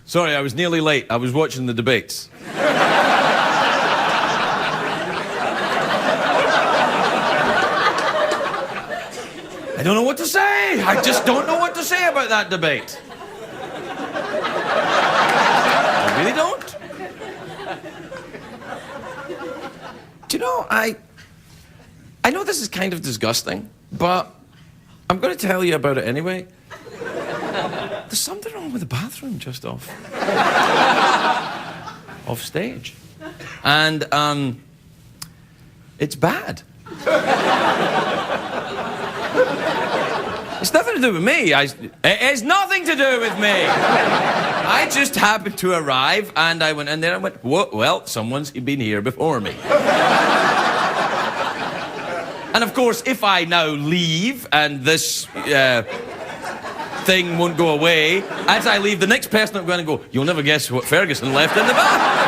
Sorry, I was nearly late. I was watching the debates. I don't know what to say. I just don't know what to say about that debate. I really don't. Do you know, I know this is kind of disgusting, but I'm going to tell you about it anyway. There's something wrong with the bathroom just off stage. And, it's bad. It's nothing to do with me. It has nothing to do with me. I just happened to arrive, and I went in there and went, whoa, well, someone's been here before me. And of course, if I now leave and this thing won't go away, as I leave, the next person I'm going to go, you'll never guess what Ferguson left in the bathroom.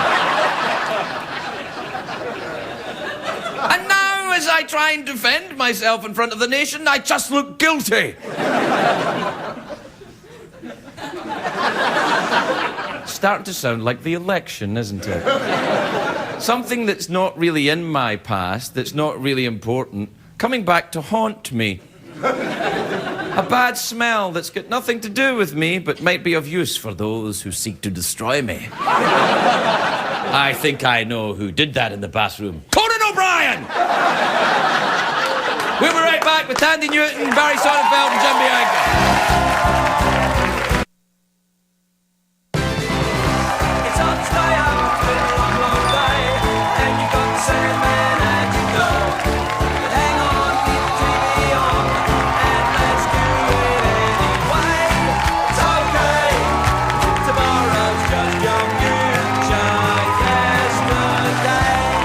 And now, as I try and defend myself in front of the nation, I just look guilty. Starting to sound like the election, isn't it? Something that's not really in my past, that's not really important, coming back to haunt me. A bad smell that's got nothing to do with me, but might be of use for those who seek to destroy me. I think I know who did that in the bathroom. Conan O'Brien! We'll be right back with Thandie Newton, Barry Sonnenfeld, and Jim Bianco.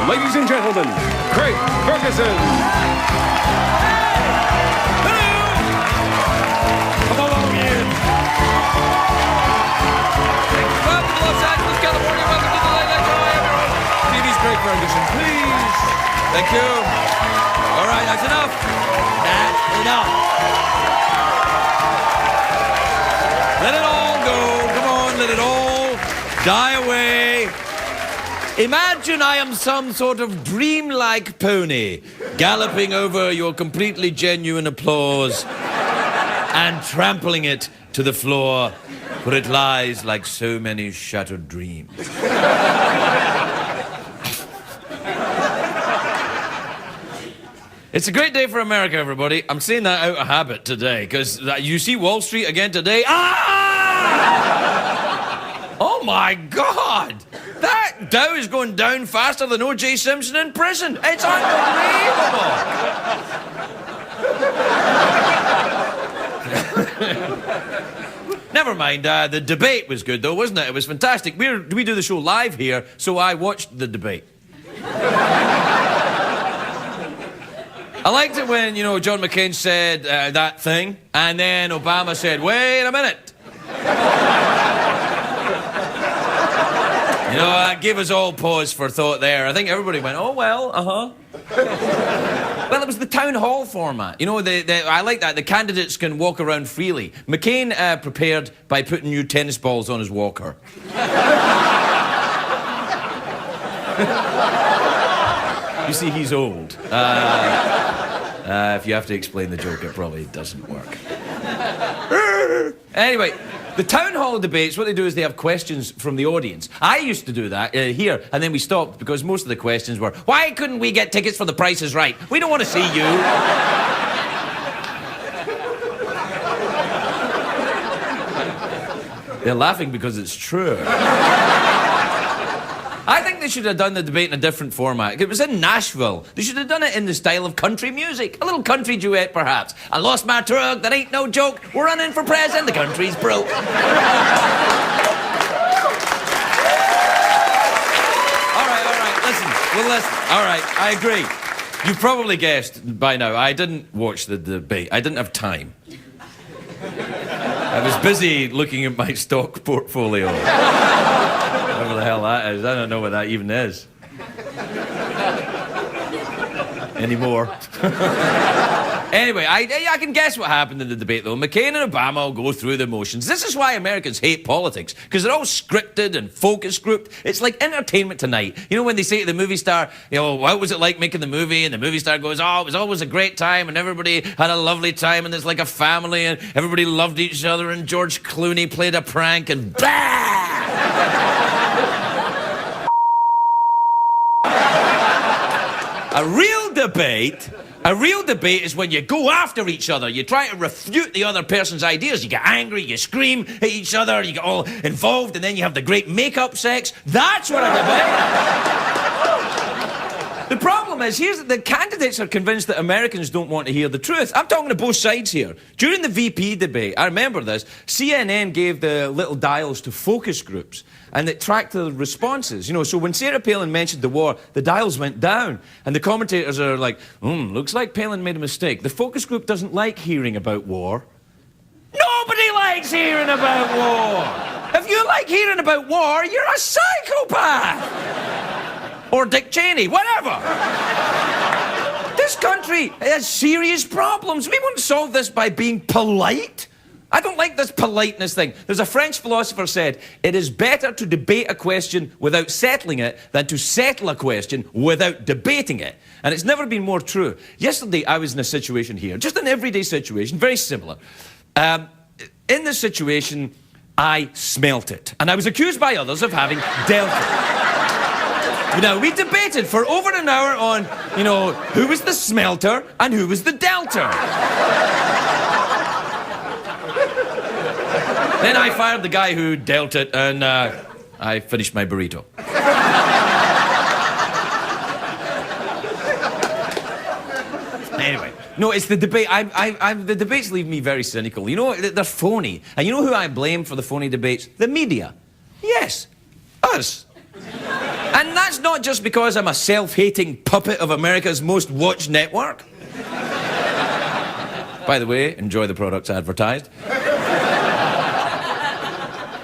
Ladies and gentlemen, Craig Ferguson. Hello! Come along, Ian. Welcome to Los Angeles, California. Welcome to the Late Night Show. I am your host, TV's Craig Ferguson. Please. Thank you. All right, that's enough. That's enough. Let it all go. Come on, let it all die away. Imagine I am some sort of dreamlike pony galloping over your completely genuine applause and trampling it to the floor where it lies like so many shattered dreams. It's a great day for America, everybody. I'm saying that out of habit today because you see Wall Street again today. Ah! Oh my God! That Dow is going down faster than O.J. Simpson in prison. It's unbelievable. Never mind, the debate was good, though, wasn't it? It was fantastic. We do the show live here, so I watched the debate. I liked it when, John McCain said that thing, and then Obama said, wait a minute. That gave us all pause for thought there. I think everybody went, oh, well, Well, it was the town hall format. I like that. The candidates can walk around freely. McCain prepared by putting new tennis balls on his walker. You see, he's old. If you have to explain the joke, it probably doesn't work. Anyway, the town hall debates, what they do is they have questions from the audience. I used to do that here, and then we stopped because most of the questions were, why couldn't we get tickets for The Price is Right? We don't want to see you. They're laughing because it's true. I think they should have done the debate in a different format. It was in Nashville. They should have done it in the style of country music. A little country duet, perhaps. I lost my truck, that ain't no joke. We're running for president, the country's broke. All right, listen. We'll listen. All right, I agree. You probably guessed by now, I didn't watch the debate. I didn't have time. I was busy looking at my stock portfolio. Whatever the hell that is. I don't know what that even is. Anymore. Anyway, I can guess what happened in the debate, though. McCain and Obama will go through the motions. This is why Americans hate politics, because they're all scripted and focus grouped. It's like Entertainment Tonight. You know, when they say to the movie star, you know, what was it like making the movie? And the movie star goes, oh, it was always a great time, and everybody had a lovely time, and it's like a family, and everybody loved each other, and George Clooney played a prank, and blah! A real debate is when you go after each other. You try to refute the other person's ideas. You get angry, you scream at each other, you get all involved, and then you have the great make-up sex. That's what a debate. The problem is, the candidates are convinced that Americans don't want to hear the truth. I'm talking to both sides here. During the VP debate, I remember this, CNN gave the little dials to focus groups, and it tracked the responses. You know, so when Sarah Palin mentioned the war, the dials went down, and the commentators are like, looks like Palin made a mistake. The focus group doesn't like hearing about war. Nobody likes hearing about war. If you like hearing about war, you're a psychopath. Or Dick Cheney, whatever. This country has serious problems. We won't solve this by being polite. I don't like this politeness thing. There's a French philosopher said, it is better to debate a question without settling it than to settle a question without debating it. And it's never been more true. Yesterday, I was in a situation here, just an everyday situation, very similar. In this situation, I smelt it. And I was accused by others of having dealt it. Now, we debated for over an hour on, you know, who was the smelter and who was the delter. Then I fired the guy who dealt it, and I finished my burrito. Anyway, no, it's the debate. The debates leave me very cynical. You know, they're phony. And you know who I blame for the phony debates? The media. Yes, us. And that's not just because I'm a self-hating puppet of America's most watched network. By the way, enjoy the products advertised.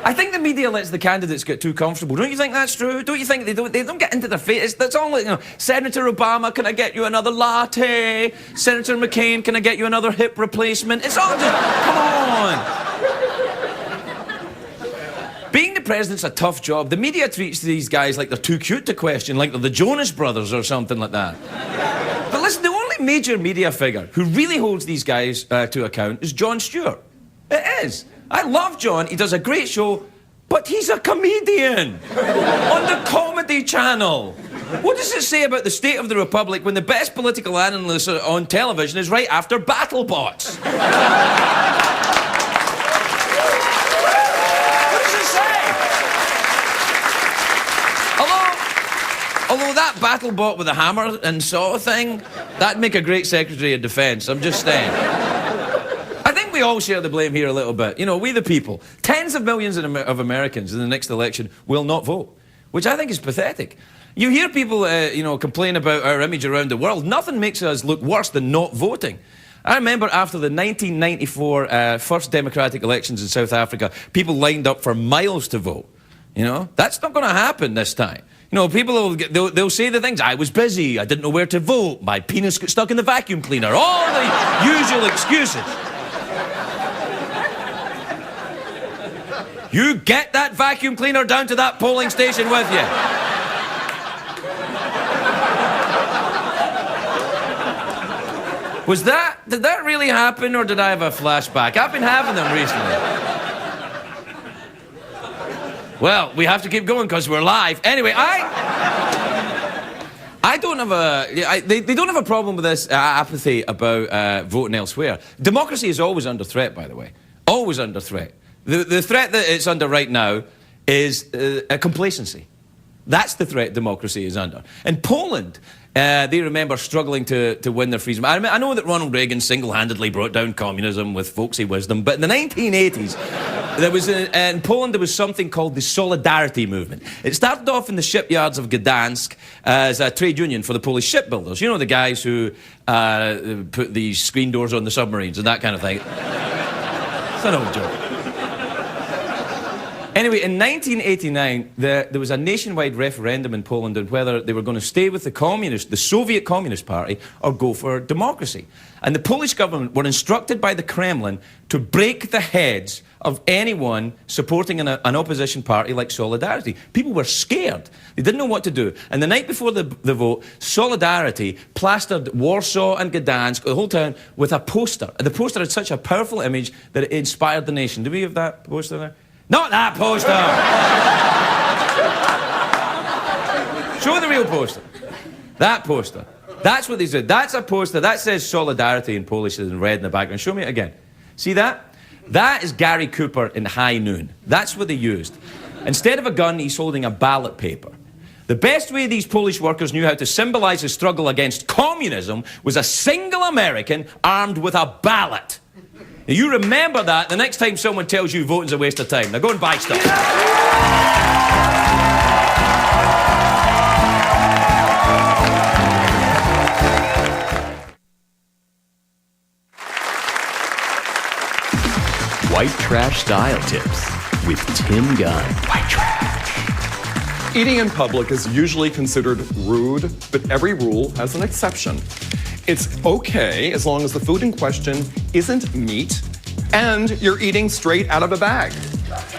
I think the media lets the candidates get too comfortable. Don't you think that's true? Don't you think they don't get into their face? That's all like, you know, Senator Obama, can I get you another latte? Senator McCain, can I get you another hip replacement? It's all just, come on. Being the president's a tough job. The media treats these guys like they're too cute to question, like they're the Jonas Brothers or something like that. But listen, the only major media figure who really holds these guys to account is Jon Stewart. It is. I love Jon. He does a great show, but he's a comedian on the Comedy Channel. What does it say about the state of the Republic when the best political analyst on television is right after BattleBots? Although that BattleBot with a hammer and saw thing, that'd make a great Secretary of Defense, I'm just saying. I think we all share the blame here a little bit. You know, we the people. Tens of millions of Americans in the next election will not vote, which I think is pathetic. You hear people, you know, complain about our image around the world. Nothing makes us look worse than not voting. I remember after the 1994 first democratic elections in South Africa, people lined up for miles to vote. You know, that's not going to happen this time. You know, people they'll say the things, I was busy, I didn't know where to vote, my penis got stuck in the vacuum cleaner, all the usual excuses. You get that vacuum cleaner down to that polling station with you. Did that really happen, or did I have a flashback? I've been having them recently. Well, we have to keep going because we're live. Anyway, I don't have they don't have a problem with this apathy about voting elsewhere. Democracy is always under threat, by the way. Always under threat. The threat that it's under right now is a complacency. That's the threat democracy is under. In Poland, they remember struggling to win their freedom. I know that Ronald Reagan single-handedly brought down communism with folksy wisdom, but in the 1980s, in Poland, there was something called the Solidarity Movement. It started off in the shipyards of Gdansk as a trade union for the Polish shipbuilders. You know, the guys who put the screen doors on the submarines and that kind of thing. It's an old joke. Anyway, in 1989, there was a nationwide referendum in Poland on whether they were going to stay with the Soviet Communist Party, or go for democracy. And the Polish government were instructed by the Kremlin to break the heads of anyone supporting an opposition party like Solidarity. People were scared. They didn't know what to do. And the night before the vote, Solidarity plastered Warsaw and Gdansk, the whole town, with a poster. And the poster had such a powerful image that it inspired the nation. Do we have that poster there? Not that poster! Show the real poster. That poster. That's what they said. That's a poster. That says Solidarity in Polish in red in the background. Show me it again. See that? That is Gary Cooper in High Noon. That's what they used. Instead of a gun, he's holding a ballot paper. The best way these Polish workers knew how to symbolize the struggle against communism was a single American armed with a ballot. Now, you remember that the next time someone tells you voting's a waste of time. Now go and buy stuff. White Trash Style Tips with Tim Gunn. White Trash. Eating in public is usually considered rude, but every rule has an exception. It's okay as long as the food in question isn't meat and you're eating straight out of a bag.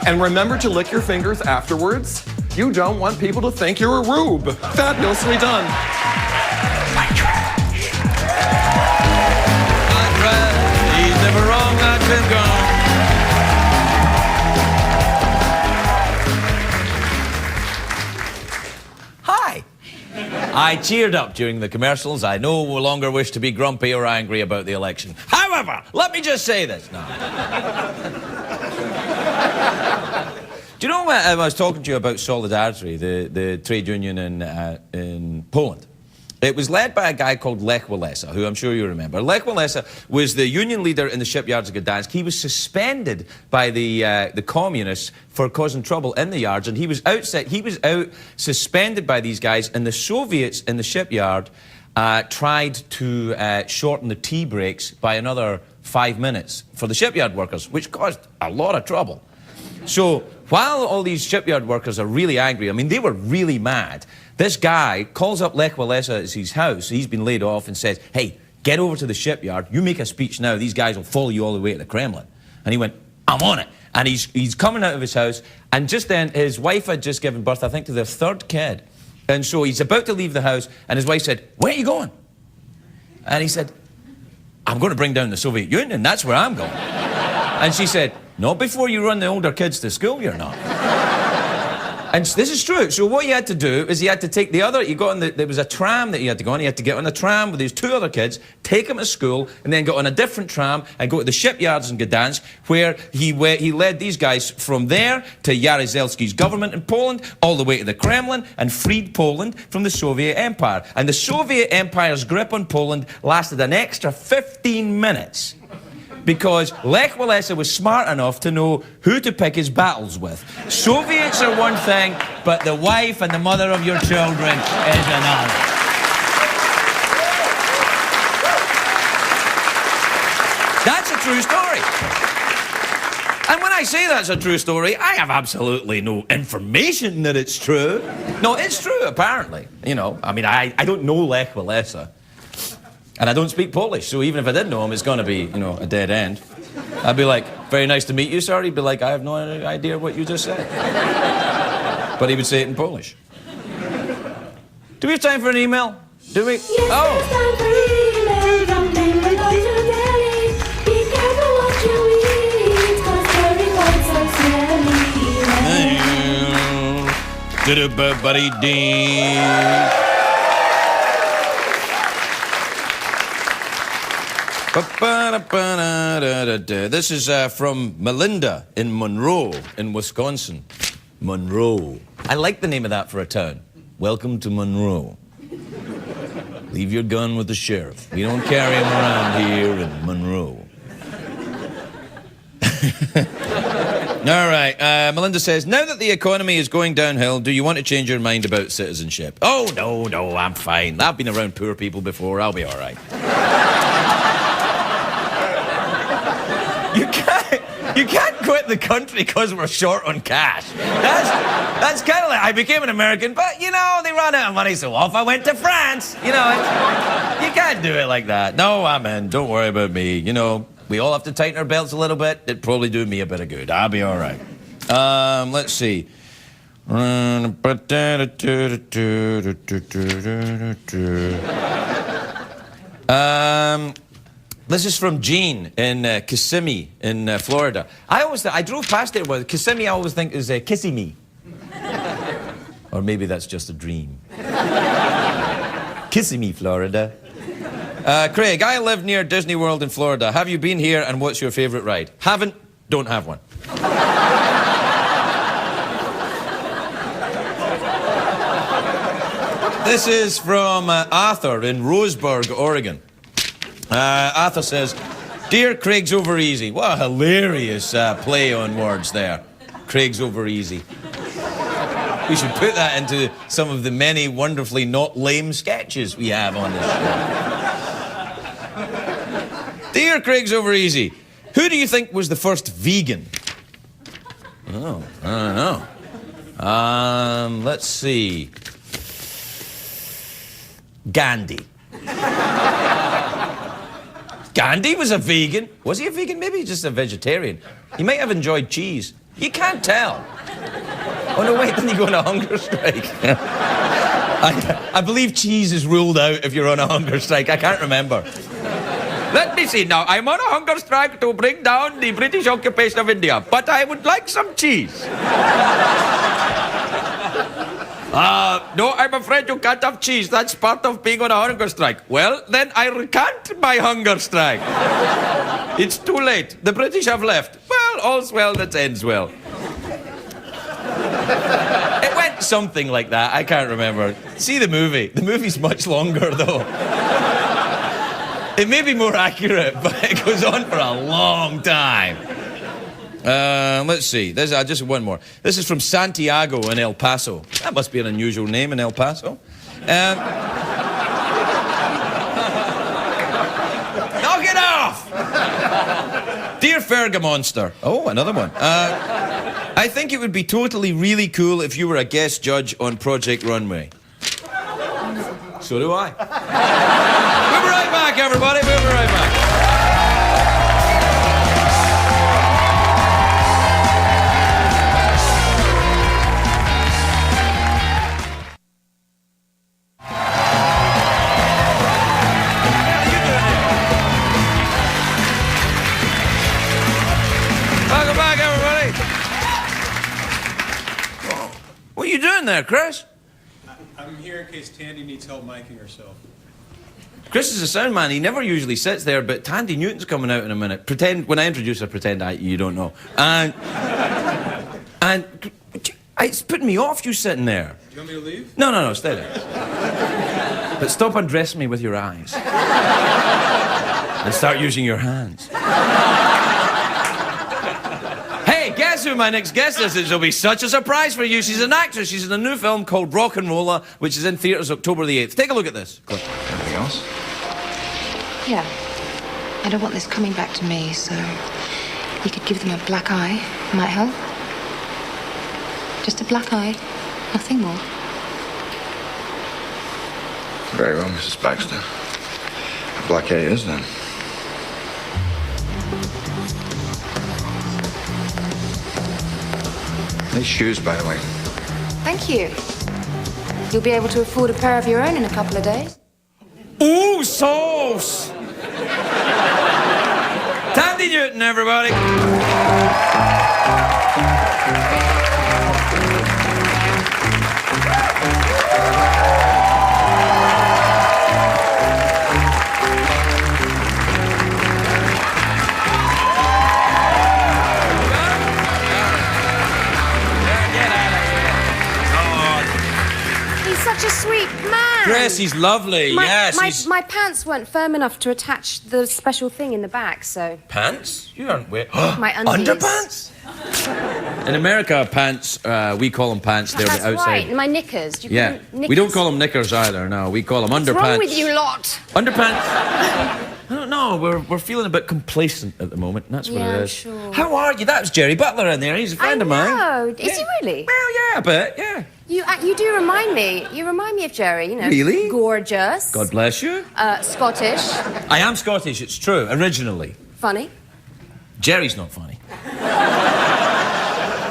And remember to lick your fingers afterwards. You don't want people to think you're a rube. Fabulously done. White Trash. White trash, he's never wrong, like Tim Gunn. Hi. I cheered up during the commercials. I no longer wish to be grumpy or angry about the election. However, let me just say this now. Do you know when I was talking to you about Solidarity, the trade union in Poland? It was led by a guy called Lech Walesa, who I'm sure you remember. Lech Walesa was the union leader in the shipyards of Gdansk. He was suspended by the communists for causing trouble in the yards, and he was out suspended by these guys, and the Soviets in the shipyard tried to shorten the tea breaks by another 5 minutes for the shipyard workers, which caused a lot of trouble. So while all these shipyard workers are really angry, I mean, they were really mad, this guy calls up Lech Walesa at his house. He's been laid off, and says, hey, get over to the shipyard. You make a speech now. These guys will follow you all the way to the Kremlin. And he went, I'm on it. And he's coming out of his house, and just then his wife had just given birth, I think, to their third kid. And so he's about to leave the house, and his wife said, where are you going? And he said, I'm going to bring down the Soviet Union. That's where I'm going. And she said, not before you run the older kids to school, you're not. And this is true. So what he had to do is he had to take there was a tram that he had to go on. He had to get on a tram with his two other kids, take them to school, and then get on a different tram and go to the shipyards in Gdansk, where he led these guys from there to Jaruzelski's government in Poland, all the way to the Kremlin, and freed Poland from the Soviet Empire. And the Soviet Empire's grip on Poland lasted an extra 15 minutes. Because Lech Walesa was smart enough to know who to pick his battles with. Soviets are one thing, but the wife and the mother of your children is another. That's a true story. And when I say that's a true story, I have absolutely no information that it's true. No, it's true, apparently. You know, I mean, I don't know Lech Walesa. And I don't speak Polish, so even if I did know him, it's going to be, you know, a dead end. I'd be like, very nice to meet you, sir. He'd be like, I have no idea what you just said. But he would say it in Polish. Do we have time for an email? Do we? Yes, there's time for email. From them we're going to Delhi. Be careful what you eat, 'cause dairy points are smelly. This is from Melinda in Monroe, in Wisconsin. Monroe. I like the name of that for a town. Welcome to Monroe. Leave your gun with the sheriff. We don't carry him around here in Monroe. All right, Melinda says, now that the economy is going downhill, do you want to change your mind about citizenship? Oh, no, I'm fine. I've been around poor people before. I'll be all right. You can't quit the country because we're short on cash. That's kind of like, I became an American, but, you know, they ran out of money, so off I went to France. You know, you can't do it like that. No, I'm in. Don't worry about me. You know, we all have to tighten our belts a little bit. It'd probably do me a bit of good. I'll be all right. Let's see. This is from Jean in Kissimmee in Florida. I drove past it with Kissimmee. I always think is Kissimmee, or maybe that's just a dream. Kissimmee, Florida. Craig, I live near Disney World in Florida. Have you been here, and what's your favorite ride? Haven't. Don't have one. This is from Arthur in Roseburg, Oregon. Arthur says, "Dear Craig's Over Easy." What a hilarious play on words there. Craig's Over Easy. We should put that into some of the many wonderfully not lame sketches we have on this show. Dear Craig's Over Easy, who do you think was the first vegan? Oh, I don't know. Let's see. Gandhi. Gandhi was a vegan. Was he a vegan? Maybe he's just a vegetarian. He might have enjoyed cheese. You can't tell. Oh, no, wait, didn't he go on a hunger strike? I believe cheese is ruled out if you're on a hunger strike. I can't remember. Let me see now. I'm on a hunger strike to bring down the British occupation of India, but I would like some cheese. No, I'm afraid you can't have cheese. That's part of being on a hunger strike. Well, then I recant my hunger strike. It's too late. The British have left. Well, all's well that ends well. It went something like that. I can't remember. See the movie. The movie's much longer, though. It may be more accurate, but it goes on for a long time. Let's see. There's just one more. This is from Santiago in El Paso. That must be an unusual name in El Paso. Knock it off! Dear Fergamonster. Oh, another one. I think it would be totally really cool if you were a guest judge on Project Runway. So do I. We'll be right back, everybody. We'll be right back. Welcome back, everybody. What are you doing there, Chris? I'm here in case Thandie needs help miking herself. Chris is a sound man. He never usually sits there, but Thandie Newton's coming out in a minute. Pretend, when I introduce her, pretend you don't know. And it's putting me off, you sitting there. Do you want me to leave? No, stay there. But stop undressing me with your eyes. And start using your hands. Hey, guess who my next guest is? It'll be such a surprise for you. She's an actress. She's in a new film called Rock and Roller, which is in theatres October the 8th. Take a look at this. Anything else? Yeah. I don't want this coming back to me, so you could give them a black eye. Might help. Just a black eye. Nothing more. Very well, Mrs. Baxter. A black eye is then. Nice shoes, by the way. Thank you. You'll be able to afford a pair of your own in a couple of days. Ooh, sauce! Thandie Newton, everybody. Such a sweet man. Chris, he's lovely. My pants weren't firm enough to attach the special thing in the back, so... Pants? You aren't wearing... My undies. Underpants? In America, pants, we call them pants. They're That's outside. right. My knickers. Do you call them knickers? We don't call them knickers either, no. We call them underpants. What's wrong with you lot? Underpants. I don't know. We're feeling a bit complacent at the moment. That's what Yeah, it I'm is. sure. How are you? That was Jerry Butler in there. He's a friend of mine. I know. Is he really? Well, yeah, a bit. Yeah. You do remind me. You remind me of Jerry. You know. Really? Gorgeous. God bless you. Scottish. I am Scottish. It's true. Originally, Funny. Jerry's not funny.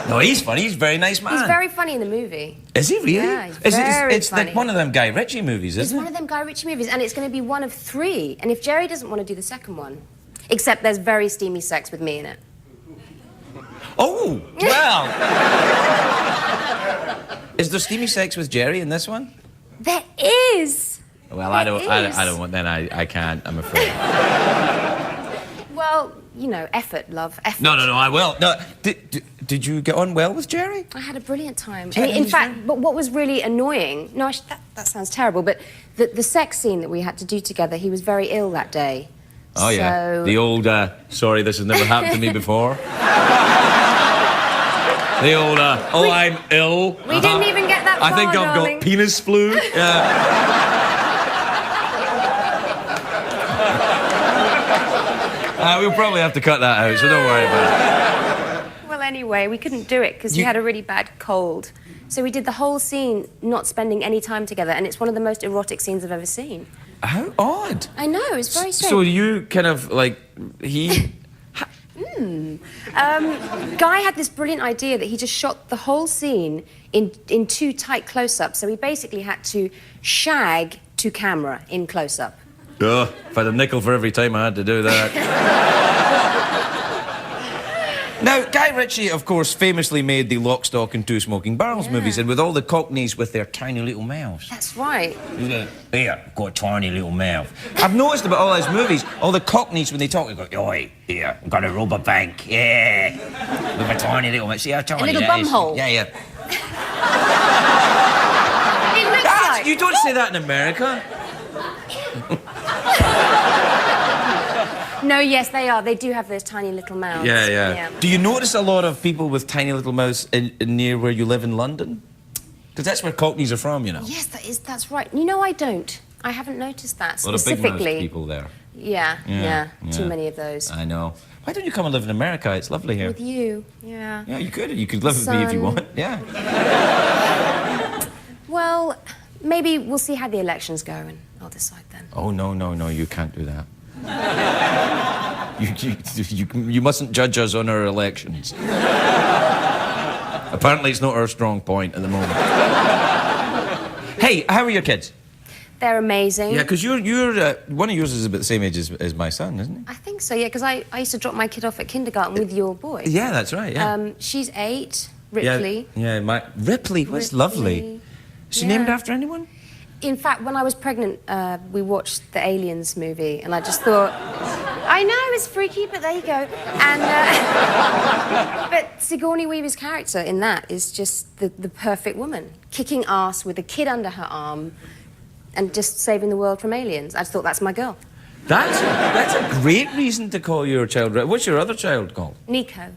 No, he's funny. He's a very nice man. He's very funny in the movie. Is he really? Yeah, he's very it's funny. like one of them Guy Ritchie movies, It's isn't one of them Guy Ritchie movies, and it's going to be one of 3. And if Jerry doesn't want to do the second one, except there's very steamy sex with me in it. Oh, well. Is there steamy sex with Jerry in this one? There is. Well, I There don't is. want. Then I can't. I'm afraid. Well, you know, effort, love, effort. No, I will. No, did you get on well with Jerry? I had a brilliant time. Yeah, And in he's fact, very- but what was really annoying, no, that sounds terrible, but the sex scene that we had to do together, he was very ill that day. Oh, yeah. So- The old, sorry, this has never happened to me before. The old, I'm ill. We didn't even get that I think far, I've darling. got penis flu. We'll probably have to cut that out, so don't worry about it. Well, anyway, we couldn't do it because he You- had a really bad cold. So we did the whole scene not spending any time together, and it's one of the most erotic scenes I've ever seen. How odd. I know, it's very strange. So you kind of, like, he... Guy had this brilliant idea that he just shot the whole scene in 2 tight close-ups, so he basically had to shag to camera in close-up. Ugh, if I had a nickel for every time I had to do that. Now, Guy Ritchie, of course, famously made the Lock, Stock and Two Smoking Barrels movies, and with all the Cockneys with their tiny little mouths. That's right. Here, got a tiny little mouth. I've noticed about all his movies, all the Cockneys, when they talk, they go, oi, here, I've got a rubber bank, yeah. With a tiny little mouth. See how tiny A little that bum is? hole. Yeah. It looks like... You don't say that in America. No, yes, they are. They do have those tiny little mouths. Yeah. Do you notice a lot of people with tiny little mouths near where you live in London? Because that's where Cockneys are from, you know. Yes, that's right. You know, I don't. I haven't noticed that A lot of specifically. big-mouthed people there. Yeah. Too many of those. I know. Why don't you come and live in America? It's lovely here. With you, yeah. Yeah, you could. You could live with me if you Sun. want. Yeah. Well, maybe we'll see how the elections go and I'll decide then. Oh, no, you can't do that. You mustn't judge us on our elections. Apparently it's not our strong point at the moment. Hey, how are your kids? They're amazing. Yeah, because you're one of yours is about the same age as my son, isn't he? I think so, yeah, because I used to drop my kid off at kindergarten with your boy. Yeah, that's right, yeah. She's 8, Ripley. Yeah, Ripley was lovely. Is she named Yeah. after anyone? In fact, when I was pregnant, we watched the Aliens movie, and I just thought, I know, it's freaky, but there you go. And, but Sigourney Weaver's character in that is just the perfect woman, kicking ass with a kid under her arm and just saving the world from aliens. I just thought, that's my girl. That's a great reason to call your child. What's your other child called? Nico.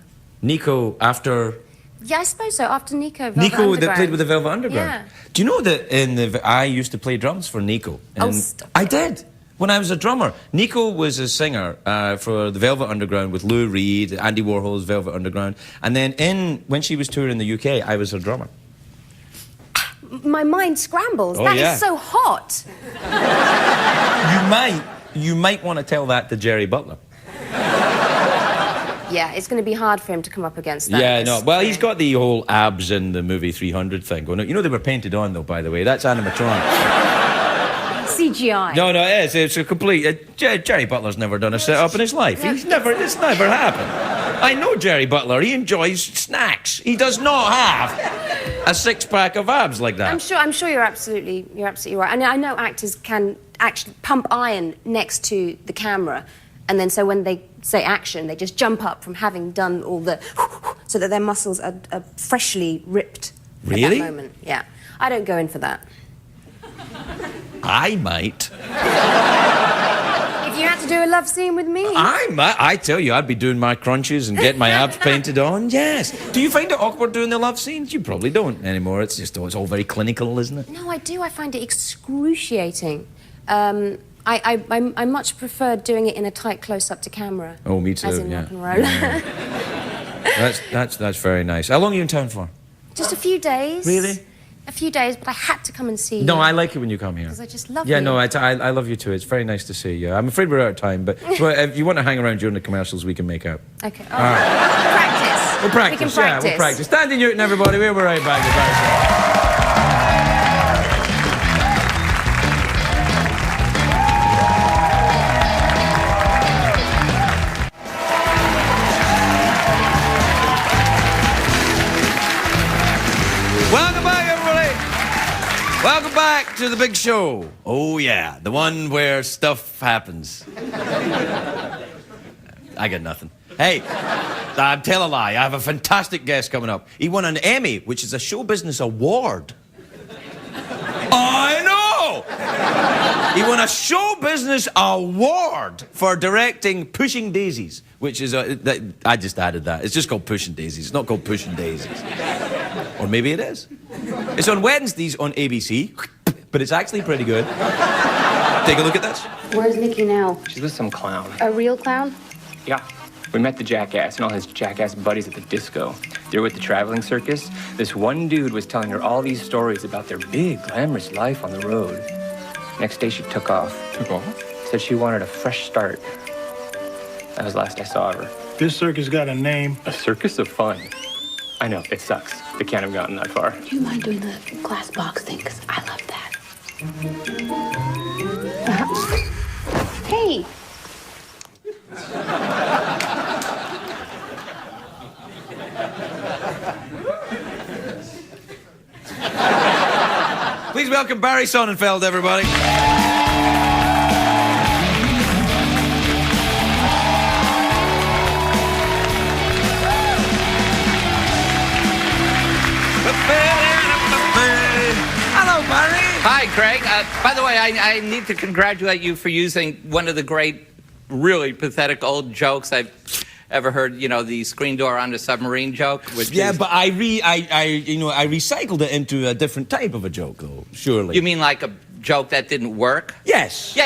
Nico, after... Yeah, I suppose so, after Nico. Velvet Nico that Underground. played with the Velvet Underground. Yeah. Do you know that I used to play drums for Nico? Oh, And stop I it. did. When I was a drummer. Nico was a singer for the Velvet Underground with Lou Reed, Andy Warhol's Velvet Underground. And then when she was touring the UK, I was her drummer. My mind scrambles. Oh, That is yeah. so hot. You might want to tell that to Jerry Butler. Yeah, it's going to be hard for him to come up against that. Yeah, no. It's- Well, he's got the whole abs in the movie 300 thing going on. You know they were painted on, though, by the way. That's animatronic. CGI. No, it is. It's a complete... Jerry Butler's never done a set-up in his life. It's never happened. I know Jerry Butler. He enjoys snacks. He does not have a 6-pack of abs like that. I'm sure you're absolutely right. And I know actors can actually pump iron next to the camera, and then so when they say action, they just jump up from having done all the so that their muscles are freshly ripped Really? at that moment. Yeah, I don't go in for that. I might. If you had to do a love scene with me, I tell you, I'd be doing my crunches and getting my abs painted on. Yes. Do you find it awkward doing the love scenes? You probably don't anymore. It's just it's all very clinical, isn't it? no, I do. I find it excruciating. I much prefer doing it in a tight close-up to camera. Oh, me too, As in yeah. rock and roll. That's very nice. How long are you in town for? Just a few days. Really? A few days, but I had to come and see you. No, I like it when you come here. Because I just love Yeah, you. no, I love you too. It's very nice to see you. I'm afraid we're out of time, but if you want to hang around during the commercials, we can make out. Okay. All right. Practice. We'll practice. We can practice. Yeah, we'll practice. Thandie Newton, everybody. We'll be right back. Welcome back, everybody. Welcome back to the big show. Oh, yeah, the one where stuff happens. I got nothing. Hey, I'm telling a lie. I have a fantastic guest coming up. He won an Emmy, which is a show business award. I know! He won a show business award for directing Pushing Daisies, which is I just added that. It's just called Pushing Daisies. It's not called Pushing Daisies. Or maybe it is. It's on Wednesdays on ABC, but it's actually pretty good. Take a look at this. Where's Nikki now? She's with some clown. A real clown? Yeah. We met the jackass and all his jackass buddies at the disco. They were with the traveling circus. This one dude was telling her all these stories about their big, glamorous life on the road. Next day, she took off. Took off? Said she wanted a fresh start. That was the last I saw of her. This circus got a name. A circus of fun. I know, it sucks. They can't have gotten that far. Do you mind doing the glass box thing? Because I love that. Hey! Please welcome Barry Sonnenfeld, everybody. Hello, Barry. Hi, Craig. By the way, I need to congratulate you for using one of the great, really pathetic old jokes I've ever heard. You know, the screen door on the submarine joke. Which is... but I recycled it into a different type of a joke, though. Surely. You mean like a joke that didn't work? Yes. Yeah.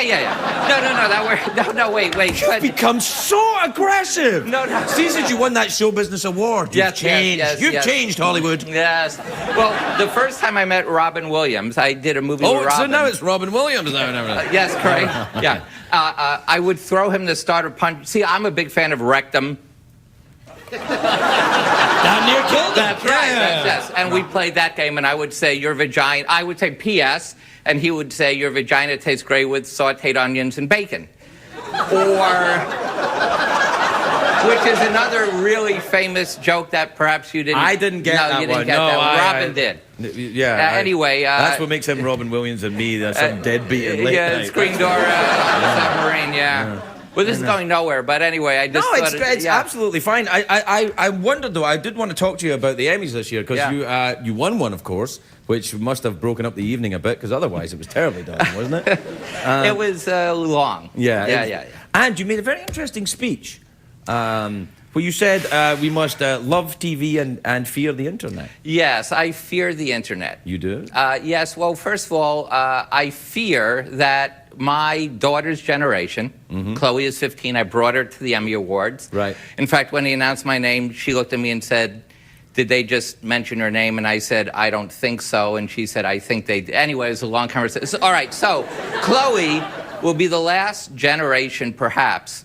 No, that worked. No, wait. You've become so aggressive. No. See, since you won that show business award, you've changed. You've changed, Hollywood. Yes. Well, the first time I met Robin Williams, I did a movie with Robin. So now it's Robin Williams. Yes, Craig. Yeah. I would throw him the starter punch. See, I'm a big fan of Rectum. Down near killed him. That's right. Yes. And we played that game, and I would say your vagina. I would say P.S. and he would say your vagina tastes great with sautéed onions and bacon, or which is another really famous joke that perhaps you didn't. I didn't get that you didn't one. Get No, that one. Robin did. Yeah. Anyway, that's what makes him Robin Williams and me. That's some deadbeat in late night. Screen door submarine. Yeah. Well, this is going nowhere, but anyway, I just thought it's absolutely fine. I wondered, though, I did want to talk to you about the Emmys this year, because you won one, of course, which must have broken up the evening a bit, because otherwise it was terribly done, wasn't it? It was long. Yeah. And you made a very interesting speech, where you said we must love TV and fear the internet. Yes, I fear the internet. You do? Yes, well, first of all, I fear that my daughter's generation, Chloe is 15, I brought her to the Emmy Awards. Right. In fact, when he announced my name, she looked at me and said, did they just mention her name? And I said, I don't think so. And she said, I think they did. Anyway, it was a long conversation. All right, so Chloe will be the last generation, perhaps,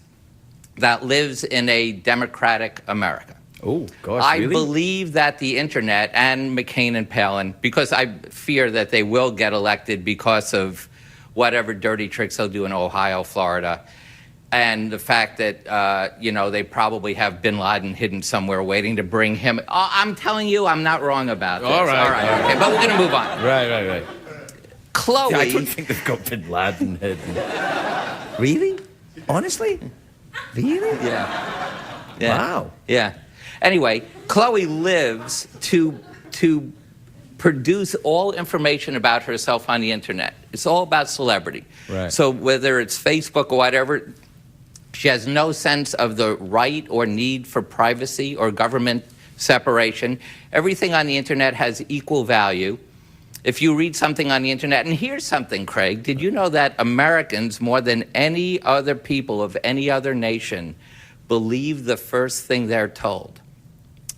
that lives in a democratic America. Oh, gosh, I really? believe that the internet and McCain and Palin, because I fear that they will get elected because of whatever dirty tricks they'll do in Ohio, Florida, and the fact that, they probably have bin Laden hidden somewhere waiting to bring him. I'm telling you, I'm not wrong about this. All right. Okay, but we're going to move on. Right. Chloe. Yeah, I don't think they've got bin Laden hidden. Really? Honestly? Really? Yeah. Wow. Yeah. Anyway, Chloe lives to produce all information about herself on the internet. It's all about celebrity. Right. So whether it's Facebook or whatever, she has no sense of the right or need for privacy or government separation. Everything on the internet has equal value. if you read something on the internet, and here's something, Craig, did you know that Americans, more than any other people of any other nation, believe the first thing they're told,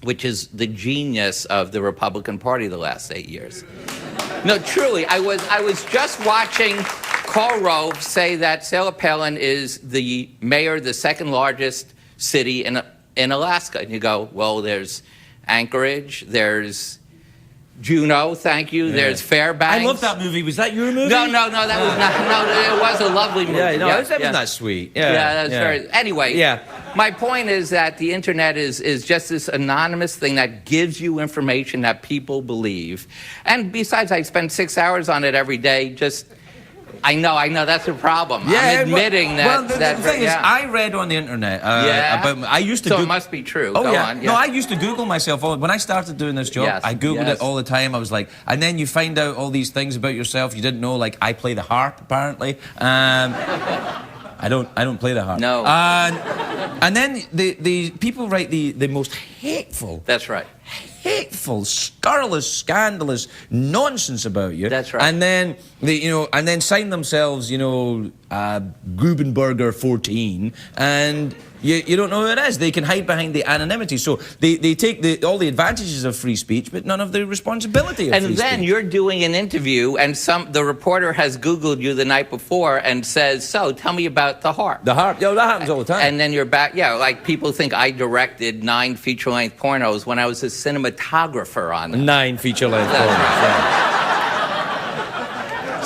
which is the genius of the Republican Party the last 8 years. No, truly, I was just watching Karl Rove say that Sarah Palin is the mayor of the second largest city in Alaska. And you go, well, there's Anchorage, there's Juneau, thank you, there's Fairbanks. I love that movie. Was that your movie? No, that was not. No, it was a lovely movie. Yeah, no, it wasn't that sweet. Yeah, that's very. Anyway, my point is that the internet is just this anonymous thing that gives you information that people believe. And besides, I spend 6 hours on it every day. I know that's a problem. I'm admitting that. Well, the thing is, I read on the internet about. I used to. So it must be true. Oh, Go yeah. on. No, I used to Google myself. When I started doing this job, I Googled it all the time. I was like, and then you find out all these things about yourself you didn't know. Like, I play the harp, apparently. I don't play the harp. No. And then the people write the most hateful. That's right. Hateful, scurrilous, scandalous nonsense about you. That's right. And then and then sign themselves, Grubenberger 14, and you don't know who it is. They can hide behind the anonymity. So they take all the advantages of free speech, but none of the responsibility of free speech. And then you're doing an interview, and the reporter has Googled you the night before and says, so tell me about the harp. The harp, that happens all the time. And then you're back, like people think I directed 9 feature-length pornos when I was a cinematographer on them. 9 feature-length pornos,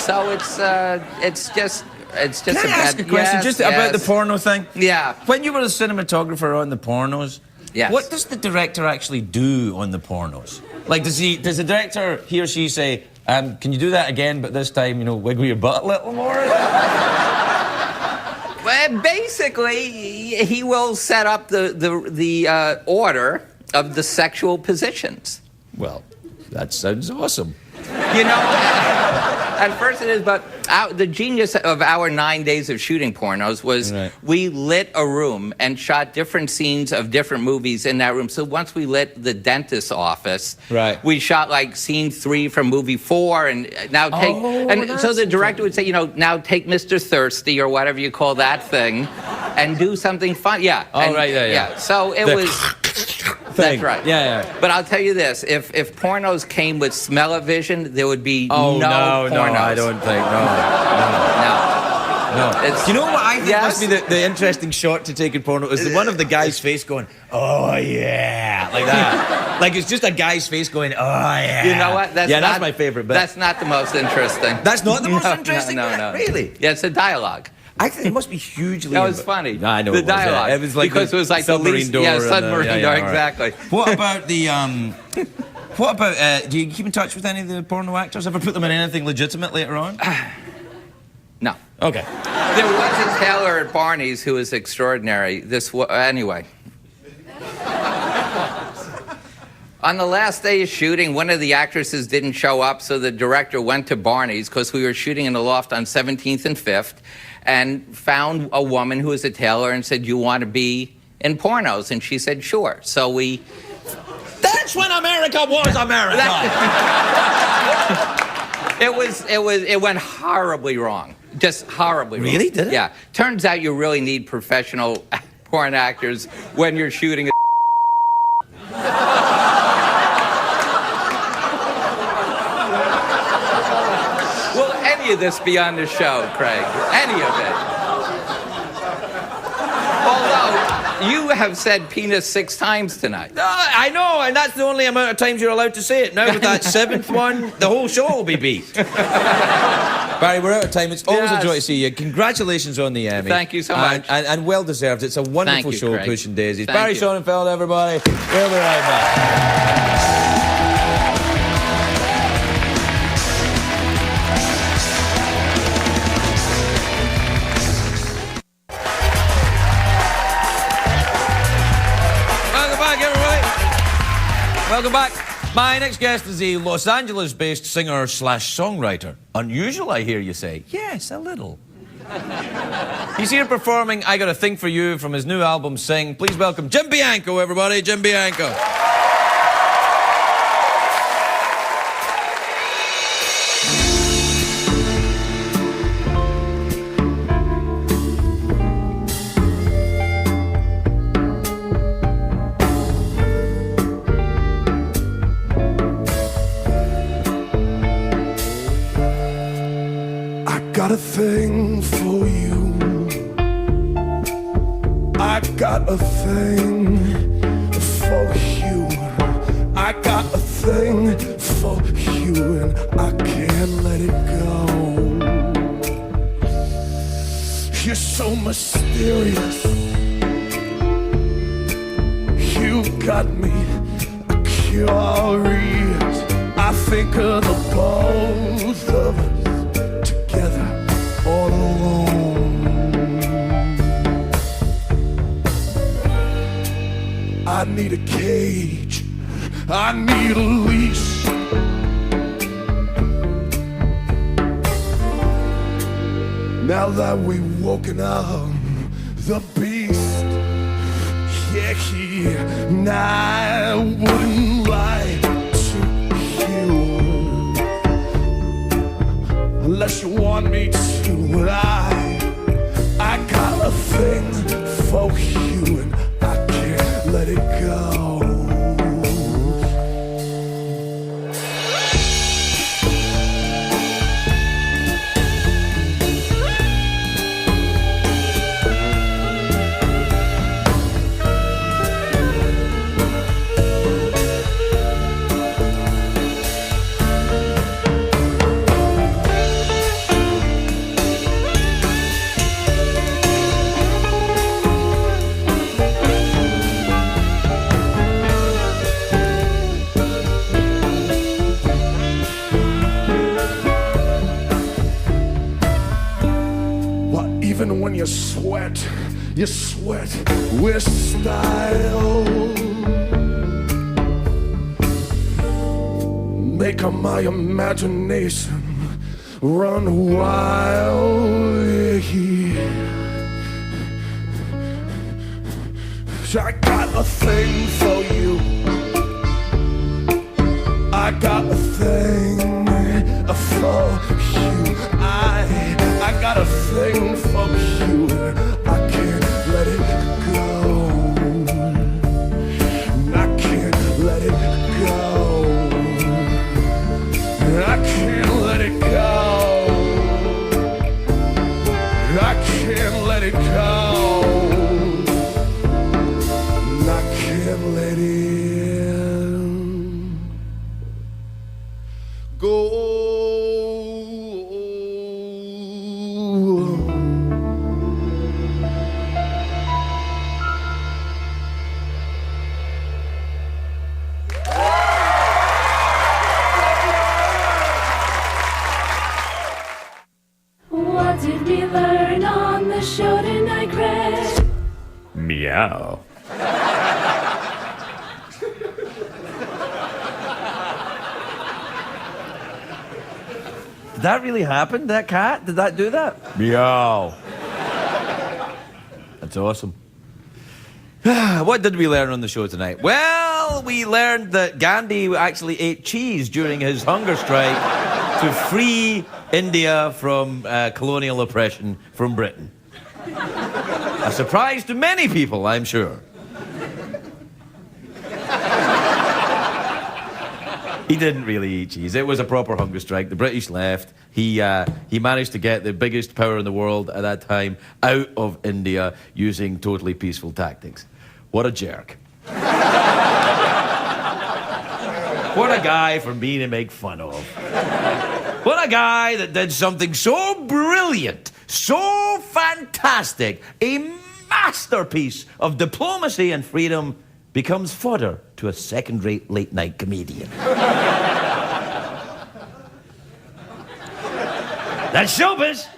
So it's just Can I ask a question about the porno thing? Yeah. When you were a cinematographer on the pornos, what does the director actually do on the pornos? Like, does the director, he or she say, can you do that again, but this time, wiggle your butt a little more? Well, basically, he will set up the order of the sexual positions. Well, that sounds awesome. At first it is, but the genius of our 9 days of shooting pornos was we lit a room and shot different scenes of different movies in that room. So once we lit the dentist's office, we shot like scene 3 from movie 4, and now take so the director would say, now take Mr. Thirsty or whatever you call that thing, and do something fun. So it was. That's right. But I'll tell you this: if pornos came with smell-o-vision, there would be no pornos. No, I don't think. No. You know what I think must be the interesting shot to take in porno is the one of the guy's face going, oh yeah, like that. Like it's just a guy's face going, oh yeah. You know what? That's my favorite bit. That's not the most interesting. That's not the most interesting. No. Really? Yeah, it's a dialogue. I think it must be hugely. That was funny. No, I know the dialogue. It was like because it was like submarine door. Yeah, submarine door. Right. Exactly. What about the? What about? Do you keep in touch with any of the porno actors? Ever put them in anything legitimate later on? No. Okay. There was a tailor at Barney's who was extraordinary. Anyway. On the last day of shooting, one of the actresses didn't show up, so the director went to Barney's because we were shooting in the loft on 17th and 5th, and found a woman who was a tailor and said, "You want to be in pornos?" And she said, "Sure." So we. That's when America was America. It went horribly wrong. Just horribly wrong. Really? Did it? Yeah. Turns out you really need professional porn actors when you're shooting a Will any of this be on the show, Craig? Any of it? Although, you have said penis 6 times tonight. I know, and that's the only amount of times you're allowed to say it. Now with that 7th one, the whole show will be beat. Barry, we're out of time. It's always a joy to see you. Congratulations on the Emmy. Thank you so much. And well deserved. It's a wonderful show, Craig. Pushing Daisies. Thank Barry you. Sonnenfeld, everybody. We'll be right back. Welcome back. My next guest is a Los Angeles-based singer/songwriter. Unusual, I hear you say. Yes, a little. He's here performing I Got a Thing for You from his new album, Sing. Please welcome Jim Bianco, everybody. Jim Bianco. got a thing for you. I got a thing for you. I got a thing for you, and I can't let it go. You're so mysterious. You got me curious. I think of the both of us together all alone. I need a cage. I need a leash. Now that we've woken up the beast, yeah, and I wouldn't lie to you unless you want me to. I got a thing for you, and I can't let it go. Even when you sweat with style. Make my imagination run wild. I got a thing for you. I got a thing for you. I got a thing for you. I can't let it go. I can't let it go. I can't let it go. I can't let it go. I can't let it go. What did we learn on the show tonight, Craig? Meow. Did that really happen, that cat? Did that do that? Meow. That's awesome. What did we learn on the show tonight? Well, we learned that Gandhi actually ate cheese during his hunger strike to free India from colonial oppression from Britain. A surprise to many people, I'm sure. He didn't really eat cheese. It was a proper hunger strike. The British left. He managed to get the biggest power in the world at that time out of India using totally peaceful tactics. What a jerk. What a guy for me to make fun of. What a guy that did something so brilliant, so fantastic, a masterpiece of diplomacy and freedom becomes fodder to a second-rate late-night comedian. That's showbiz.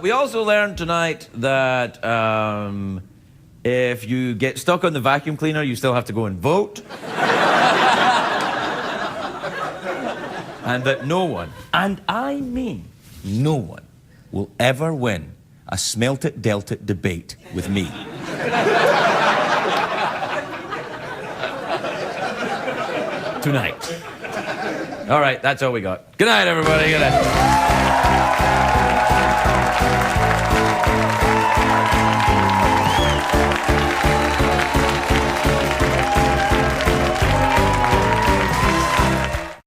We also learned tonight that if you get stuck on the vacuum cleaner, you still have to go and vote. And that no one, and I mean no one, will ever win a smelt it, dealt it debate with me. Tonight. All right, that's all we got. Good night, everybody. Good night.